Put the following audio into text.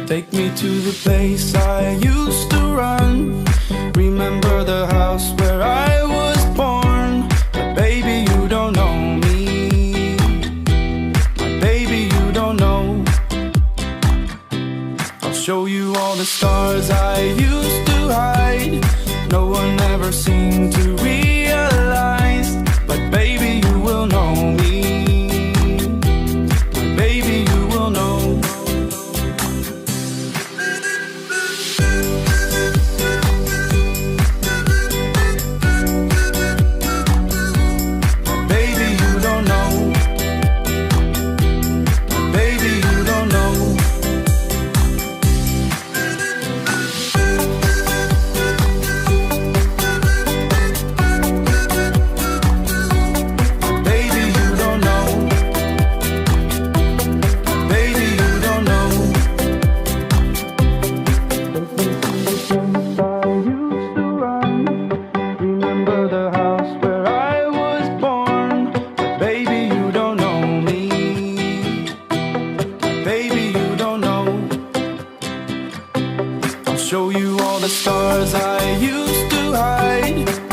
Take me to the place I used to run. Remember the house where I was born. But baby, you don't know me. My baby, you don't know. I'll show you all the stars I used to hide. No one ever seemed to realize. But baby, you will know me. My baby, you will know. Show you all the stars I used to hide.